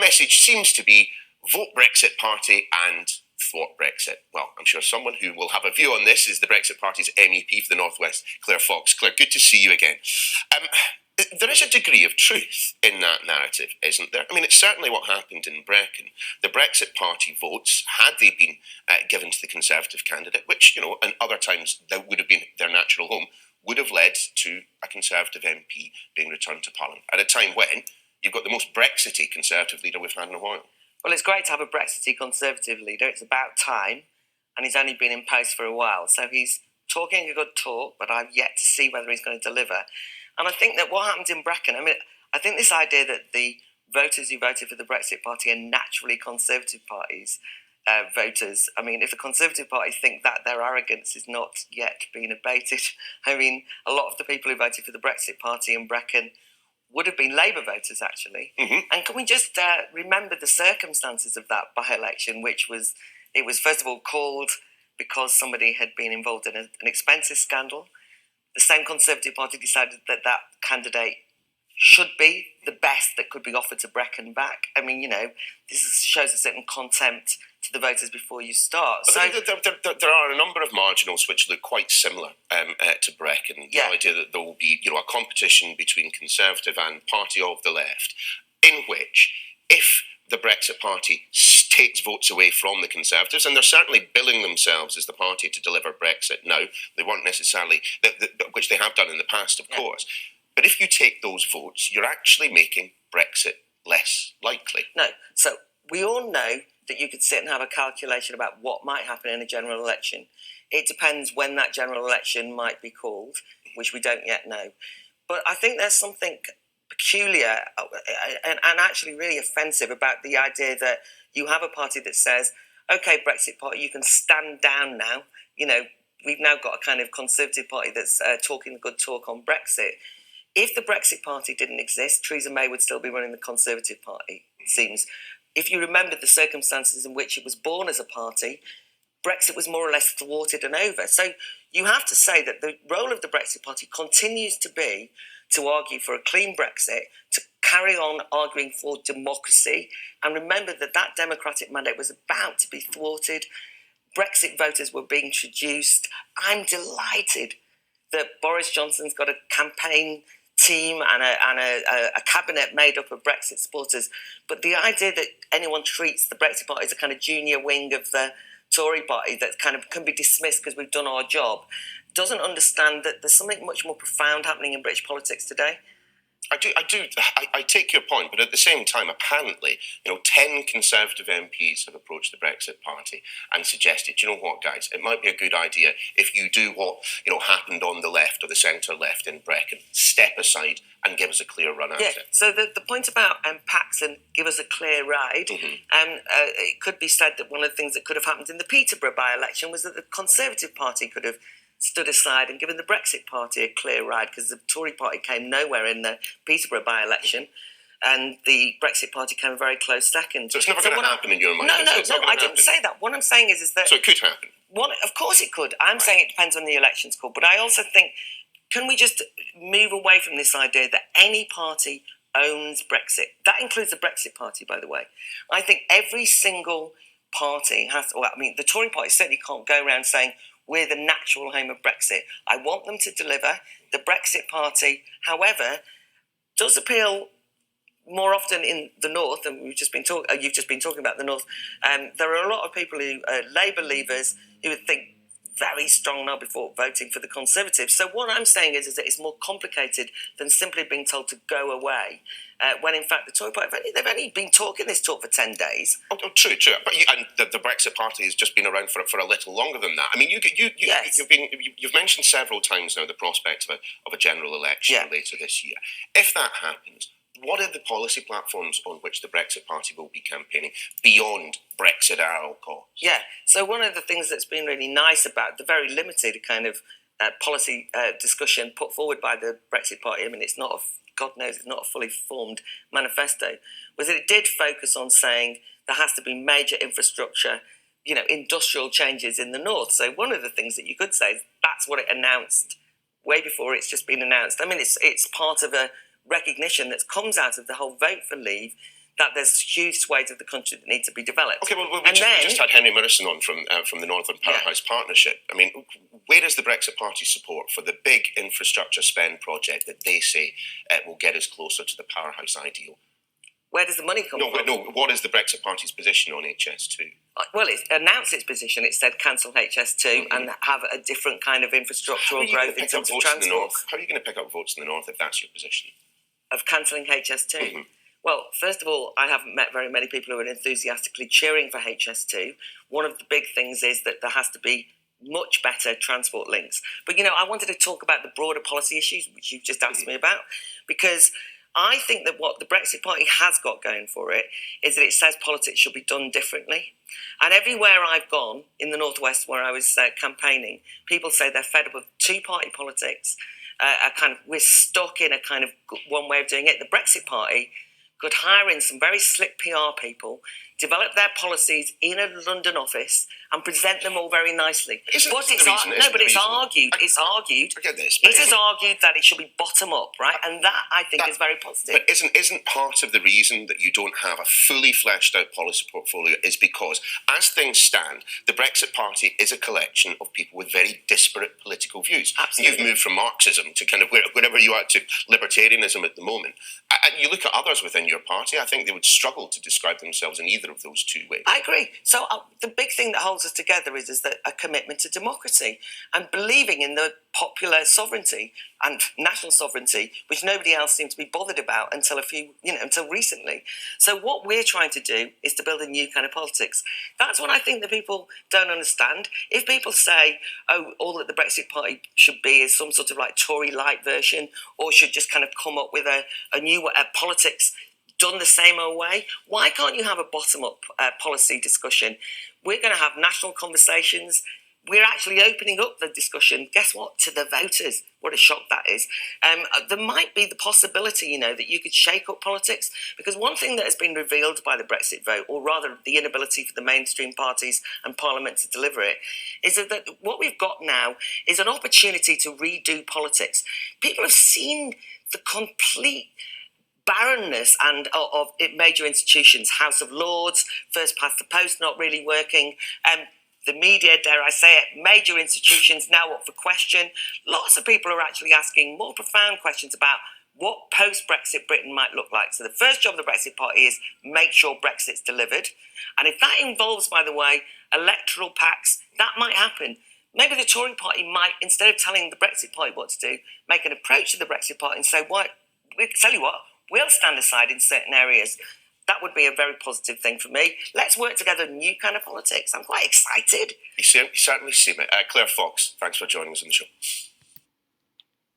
message seems to be vote Brexit Party and thwart Brexit. Well, I'm sure someone who will have a view on this is the Brexit Party's MEP for the North West, Claire Fox. Claire, good to see you again. There is a degree of truth in that narrative, isn't there? I mean, it's certainly what happened in Brecon. The Brexit Party votes, had they been given to the Conservative candidate, which, in other times that would have been their natural home, would have led to a Conservative MP being returned to Parliament at a time when you've got the most Brexity Conservative leader we've had in a while. Well, it's great to have a Brexity Conservative leader. It's about time, and he's only been in post for a while. So he's talking a good talk, but I've yet to see whether he's going to deliver. And I think that what happened in Brecon, I think this idea that the voters who voted for the Brexit Party are naturally Conservative Party's voters. If the Conservative Party think that, their arrogance is not yet being abated. A lot of the people who voted for the Brexit Party in Brecon would have been Labour voters, actually. Mm-hmm. And can we just remember the circumstances of that by-election, it was first of all called because somebody had been involved in an expenses scandal. The same Conservative Party decided that candidate should be the best that could be offered to Brecon back. This shows a certain contempt to the voters before you start. So there are a number of marginals which look quite similar to Brecon. The idea that there will be a competition between Conservative and Party of the Left, in which if the Brexit Party takes votes away from the Conservatives, and they're certainly billing themselves as the party to deliver Brexit now. They weren't necessarily, which they have done in the past, of course. But if you take those votes, you're actually making Brexit less likely. No. So we all know that you could sit and have a calculation about what might happen in a general election. It depends when that general election might be called, which we don't yet know. But I think there's something peculiar and actually really offensive about the idea that you have a party that says, OK, Brexit Party, you can stand down now. We've now got a kind of Conservative Party that's talking a good talk on Brexit. If the Brexit Party didn't exist, Theresa May would still be running the Conservative Party, it seems. If you remember the circumstances in which it was born as a party, Brexit was more or less thwarted and over. So you have to say that the role of the Brexit Party continues to be to argue for a clean Brexit, to carry on arguing for democracy, and remember that democratic mandate was about to be thwarted. Brexit voters were being traduced. I'm delighted that Boris Johnson's got a campaign team and a cabinet made up of Brexit supporters. But the idea that anyone treats the Brexit Party as a kind of junior wing of the Tory party that kind of can be dismissed because we've done our job doesn't understand that there's something much more profound happening in British politics today. I take your point, but at the same time, apparently, 10 Conservative MPs have approached the Brexit Party and suggested, you know what, guys, it might be a good idea if you do what, happened on the left or the centre left in Brecon, step aside and give us a clear run at it. So the point about Paxton, give us a clear ride, it could be said that one of the things that could have happened in the Peterborough by-election was that the Conservative Party could have stood aside and given the Brexit Party a clear ride, because the Tory party came nowhere in the Peterborough by-election and the Brexit Party came a very close second. So it's never going to happen in your mind? No, I didn't say that. What I'm saying is that... So it could happen? Of course it could. I'm saying it depends when the election's called. But I also think, can we just move away from this idea that any party owns Brexit? That includes the Brexit Party, by the way. I think every single party has... the Tory party certainly can't go around saying, we're the natural home of Brexit. I want them to deliver. The Brexit Party, however, does appeal more often in the North, and you've just been talking about the North. There are a lot of people who are Labour leavers who would think very strong now before voting for the Conservatives. So what I'm saying is that it's more complicated than simply being told to go away, when in fact the Tory party, they've only been talking this talk for 10 days. True. But the Brexit Party has just been around for a little longer than that. Yes. You've mentioned several times now the prospect of a general election later this year. If that happens, what are the policy platforms on which the Brexit Party will be campaigning beyond Brexit at all costs? Yeah, so one of the things that's been really nice about the very limited kind of policy discussion put forward by the Brexit Party, it's not God knows it's not a fully formed manifesto, was that it did focus on saying there has to be major infrastructure, industrial changes in the North. So one of the things that you could say is that's what it announced way before it's just been announced. It's part of a recognition that comes out of the whole vote for leave that there's huge swathes of the country that need to be developed. Okay, well, we just had Henry Morrison on from the Northern Powerhouse Partnership. I mean, where is the Brexit Party support for the big infrastructure spend project that they say will get us closer to the powerhouse ideal? Where does the money come from? No, what is the Brexit Party's position on HS2? Well, it's announced its position. It said cancel HS2 and have a different kind of infrastructural growth in terms of transport. How are you going to pick up votes in the North if that's your position? Of cancelling HS2? Well, first of all, I haven't met very many people who are enthusiastically cheering for HS2. One of the big things is that there has to be much better transport links. But, I wanted to talk about the broader policy issues, which you've just asked me about, because I think that what the Brexit Party has got going for it is that it says politics should be done differently. And everywhere I've gone in the Northwest where I was campaigning, people say they're fed up with two-party politics. We're stuck in a kind of one way of doing it. The Brexit Party could hire in some very slick PR people, develop their policies in a London office, and present them all very nicely. It's argued. I get this. It is argued that it should be bottom up, right? And that I think is very positive. But isn't part of the reason that you don't have a fully fleshed out policy portfolio is because, as things stand, the Brexit Party is a collection of people with very disparate political views. Absolutely. You've moved from Marxism to kind of wherever you are to libertarianism at the moment. And you look at others within your party, I think they would struggle to describe themselves in either of those two ways. I agree. So the big thing that holds us together is that a commitment to democracy and believing in the popular sovereignty and national sovereignty, which nobody else seemed to be bothered about until until recently. So what we're trying to do is to build a new kind of politics. That's what I think that people don't understand. If people say, all that the Brexit Party should be is some sort of like Tory light version, or should just kind of come up with a new politics done the same old way, why can't you have a bottom-up policy discussion? We're going to have national conversations. We're actually opening up the discussion, guess what, to the voters. What a shock that is. There might be the possibility, that you could shake up politics, because one thing that has been revealed by the Brexit vote, or rather the inability for the mainstream parties and Parliament to deliver it, is that what we've got now is an opportunity to redo politics. People have seen the complete barrenness of major institutions, House of Lords, first past the post not really working, the media, dare I say it, major institutions now up for question. Lots of people are actually asking more profound questions about what post-Brexit Britain might look like. So the first job of the Brexit Party is make sure Brexit's delivered. And if that involves, by the way, electoral pacts, that might happen. Maybe the Tory Party might, instead of telling the Brexit Party what to do, make an approach to the Brexit Party and say, tell you what, we'll stand aside in certain areas. That would be a very positive thing for me. Let's work together new kind of politics. I'm quite excited. You certainly seem it. Claire Fox, thanks for joining us on the show.